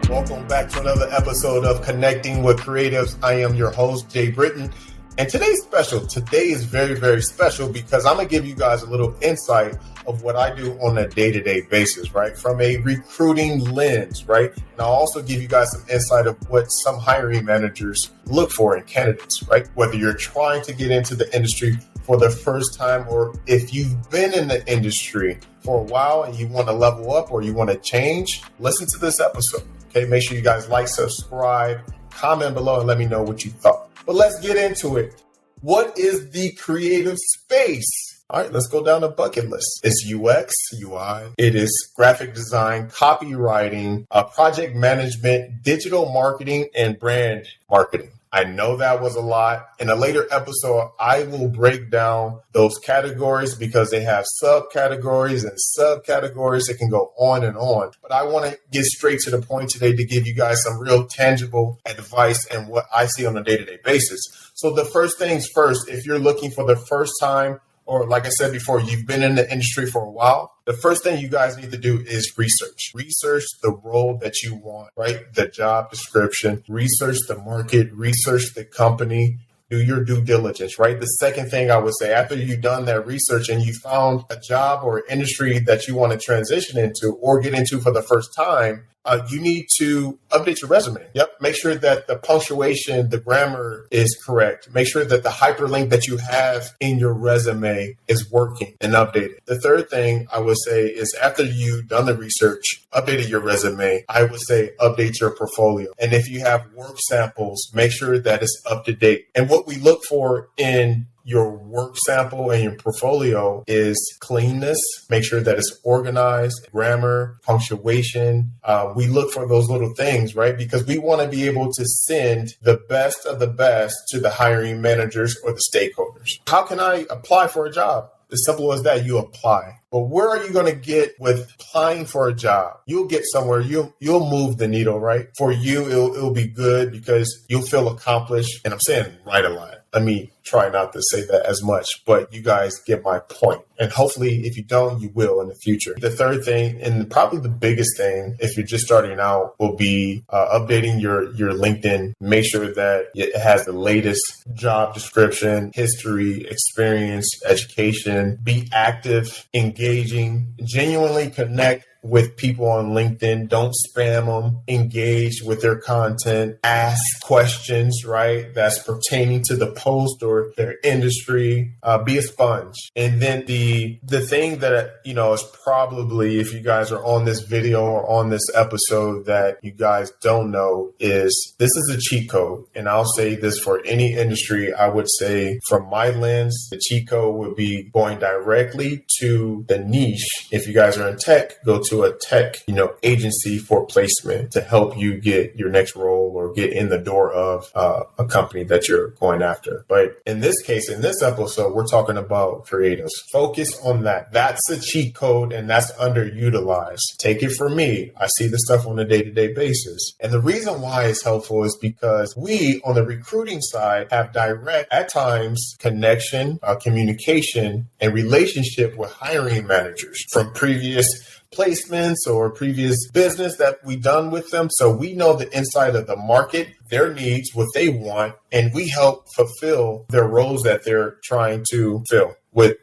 Welcome back to another episode of Connecting with Creatives. I am your host, Jay Britton. And today's special. Today is very, very special because I'm going to give you guys a little insight of what I do on a day-to-day basis, right? From a recruiting lens, right? And I'll also give you guys some insight of what some hiring managers look for in candidates, right? Whether you're trying to get into the industry for the first time or if you've been in the industry for a while and you want to level up or you want to change, listen to this episode. Okay, make sure you guys like, subscribe, comment below, and let me know what you thought. But let's get into it. What is the creative space? All right, let's go down the bucket list. It's UX, UI. It is graphic design, copywriting, project management, digital marketing, and brand marketing. I know that was a lot. In a later episode, I will break down those categories because they have subcategories and subcategories. It can go on and on. But I want to get straight to the point today to give you guys some real tangible advice and what I see on a day-to-day basis. So the first things first, if you're looking for the first time, or like I said before, you've been in the industry for a while, the first thing you guys need to do is research. Research the role that you want, right? The job description, research the market, research the company, do your due diligence, right? The second thing I would say, after you've done that research and you found a job or industry that you want to transition into or get into for the first time, you need to update your resume. Yep. Make sure that the punctuation, the grammar is correct. Make sure that the hyperlink that you have in your resume is working and updated. The third thing I would say is after you've done the research, updated your resume, I would say update your portfolio. And if you have work samples, make sure that it's up to date. And what we look for in your work sample and your portfolio is cleanness. Make sure that it's organized, grammar, punctuation. We look for those little things, right? Because we want to be able to send the best of the best to the hiring managers or the stakeholders. How can I apply for a job? As simple as that, you apply. But where are you going to get with applying for a job? You'll get somewhere. You'll move the needle, right? For you, it'll be good because you'll feel accomplished. And I'm saying right a lot. Let me try not to say that as much, but you guys get my point. And hopefully, if you don't, you will in the future. The third thing, and probably the biggest thing, if you're just starting out, will be updating your LinkedIn. Make sure that it has the latest job description, history, experience, education. Be active, engaging, genuinely connect with people on LinkedIn. Don't spam them. Engage with their content. Ask questions, right? That's pertaining to the post or their industry. Be a sponge. And then the thing that, is probably, if you guys are on this video or on this episode that you guys don't know, is this is a cheat code. And I'll say this for any industry. I would say from my lens, the cheat code would be going directly to the niche. If you guys are in tech, go to a tech, agency for placement to help you get your next role or get in the door of a company that you're going after. But in this case, in this episode, we're talking about creatives. Focus on that. That's a cheat code and that's underutilized. Take it from me. I see this stuff on a day-to-day basis. And the reason why it's helpful is because we on the recruiting side have direct, at times, connection, communication, and relationship with hiring managers from previous placements or previous business that we've done with them. So we know the inside of the market, their needs, what they want, and we help fulfill their roles that they're trying to fill with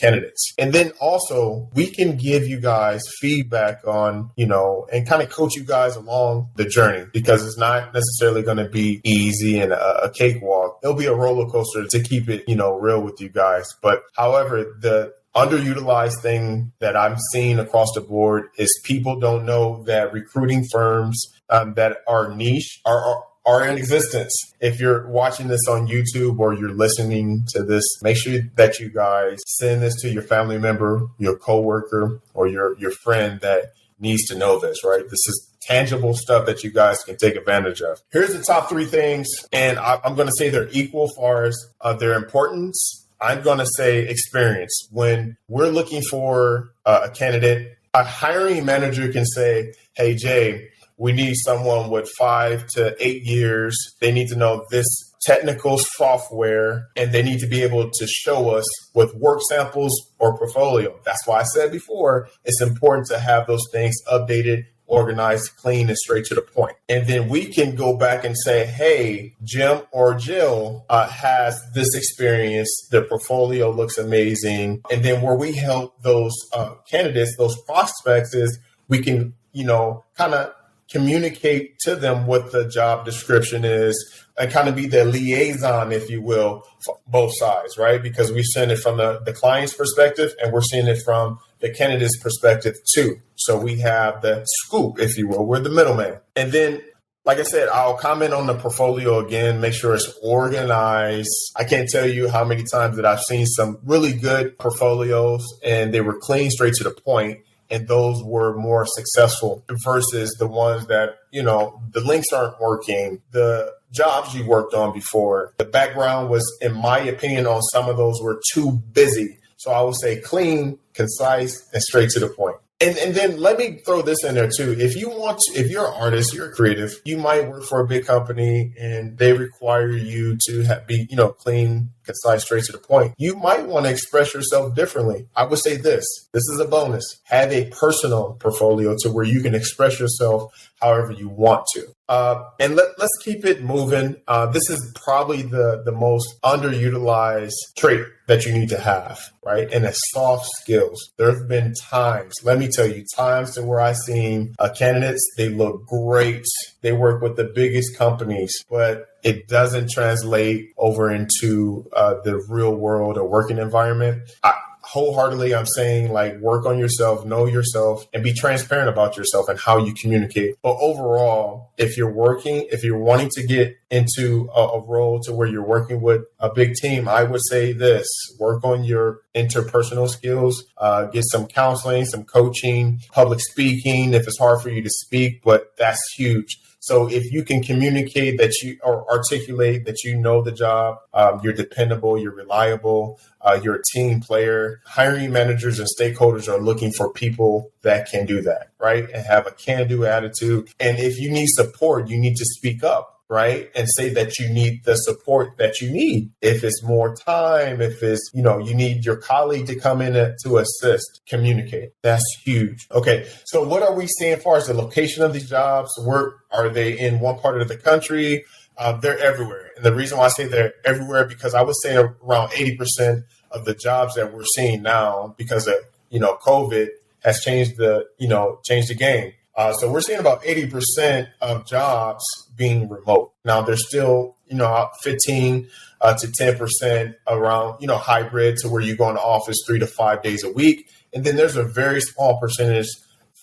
candidates. And then also we can give you guys feedback on, and kind of coach you guys along the journey because it's not necessarily going to be easy and a cakewalk. It'll be a roller coaster to keep it, real with you guys. But however, the underutilized thing that I'm seeing across the board is people don't know that recruiting firms that are niche are in existence. If you're watching this on YouTube or you're listening to this, make sure that you guys send this to your family member, your coworker, or your friend that needs to know this, right? This is tangible stuff that you guys can take advantage of. Here's the top 3 things, and I'm going to say they're equal as far as their importance. I'm going to say experience. When we're looking for a candidate, a hiring manager can say, hey, Jay, we need someone with 5 to 8 years. They need to know this technical software, and they need to be able to show us with work samples or portfolio. That's why I said before, it's important to have those things updated organized, clean, and straight to the point. And then we can go back and say, hey, Jim or Jill has this experience. Their portfolio looks amazing. And then where we help those candidates, those prospects, is we can, kind of communicate to them what the job description is and kind of be the liaison, if you will, for both sides, right? Because we send it from the client's perspective and we're seeing it from the candidate's perspective too. So we have the scoop, if you will, we're the middleman. And then, like I said, I'll comment on the portfolio again, make sure it's organized. I can't tell you how many times that I've seen some really good portfolios and they were clean, straight to the point. And those were more successful versus the ones that, the links aren't working, the jobs you worked on before. The background was, in my opinion, on some of those were too busy. So I would say clean, concise, and straight to the point. And then let me throw this in there too. If you're an artist, you're a creative, you might work for a big company and they require you to be, clean, concise, straight to the point. You might want to express yourself differently. I would say this is a bonus. Have a personal portfolio to where you can express yourself however you want to. And let's keep it moving. This is probably the most underutilized trait that you need to have, right? And it's soft skills. There have been times, let me tell you, times to where I've seen candidates, they look great. They work with the biggest companies, but it doesn't translate over into the real world or working environment. Wholeheartedly, I'm saying, work on yourself, know yourself, and be transparent about yourself and how you communicate. But overall, if you're wanting to get into a role to where you're working with a big team, I would say this: work on your interpersonal skills, get some counseling, some coaching, public speaking, if it's hard for you to speak, but that's huge. So if you can communicate or articulate that you know the job, you're dependable, you're reliable, you're a team player, hiring managers and stakeholders are looking for people that can do that, right? And have a can-do attitude. And if you need support, you need to speak up, right? And say that you need the support that you need. If it's more time, if it's, you need your colleague to come in to assist, communicate. That's huge. Okay. So what are we seeing as far as the location of these jobs? Where are they in one part of the country? They're everywhere. And the reason why I say they're everywhere, because I would say around 80% of the jobs that we're seeing now, because of, COVID has changed the game. So we're seeing about 80% of jobs being remote. Now there's still, 15 to 10% around, hybrid, to where you go in the office 3 to 5 days a week. And then there's a very small percentage,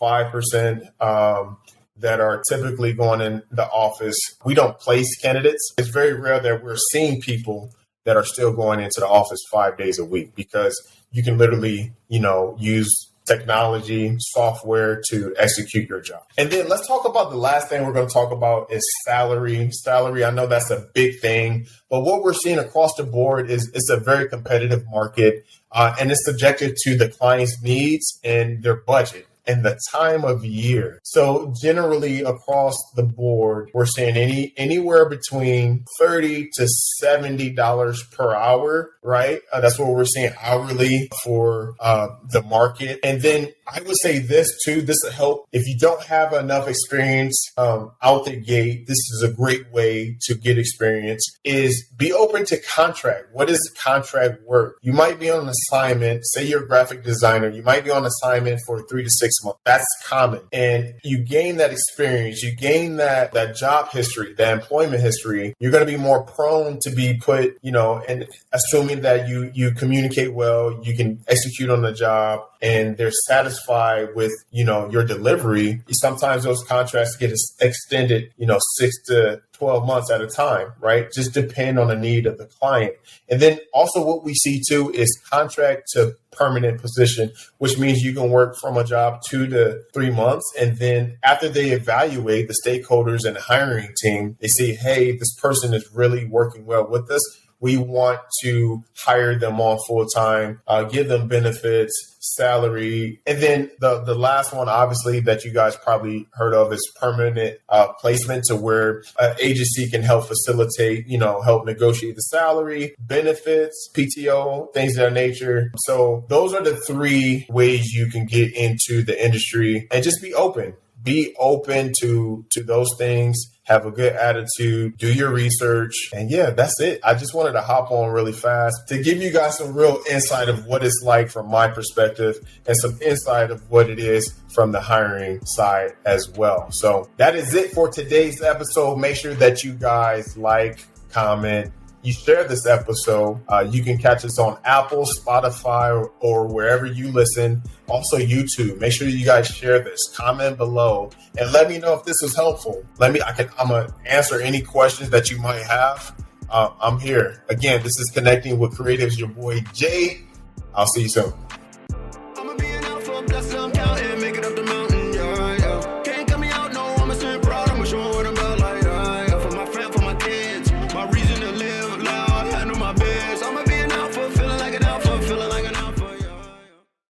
5%, that are typically going in the office. We don't place candidates. It's very rare that we're seeing people that are still going into the office 5 days a week, because you can literally, use technology, software to execute your job. And then let's talk about the last thing we're going to talk about is salary. Salary, I know that's a big thing, but what we're seeing across the board is it's a very competitive market, and it's subjected to the client's needs and their budget and the time of year. So generally across the board, we're seeing anywhere between $30 to $70 per hour, right? That's what we're seeing hourly for the market. And then I would say this too, this will help if you don't have enough experience out the gate. This is a great way to get experience, is be open to contract. What is contract work? You might be on an assignment, say you're a graphic designer, you might be on assignment for 3 to 6 months. That's common. And you gain that experience, you gain that job history, that employment history. You're going to be more prone to be put, and assuming that you communicate well, you can execute on the job, and they're satisfied with, your delivery. Sometimes those contracts get extended, 6 to 12 months at a time, right? Just depend on the need of the client. And then also what we see too is contract to permanent position, which means you can work from a job 2 to 3 months. And then after they evaluate the stakeholders and the hiring team, they say, hey, this person is really working well with us. We want to hire them on full time, give them benefits, salary. And then the last one, obviously, that you guys probably heard of is permanent placement, to where an agency can help facilitate, help negotiate the salary, benefits, PTO, things of that nature. So those are the 3 ways you can get into the industry, and just be open. be open to those things. Have a good attitude, do your research. And yeah, that's it. I just wanted to hop on really fast to give you guys some real insight of what it's like from my perspective and some insight of what it is from the hiring side as well. So that is it for today's episode. Make sure that you guys like, comment, you share this episode. You can catch us on Apple, Spotify, or wherever you listen. Also YouTube. Make sure you guys share this. Comment below and let me know if this was helpful. I'm gonna answer any questions that you might have. I'm here. Again, this is Connecting with Creatives, your boy Jay. I'll see you soon. I'ma be an alpha, bless them, count and make it up to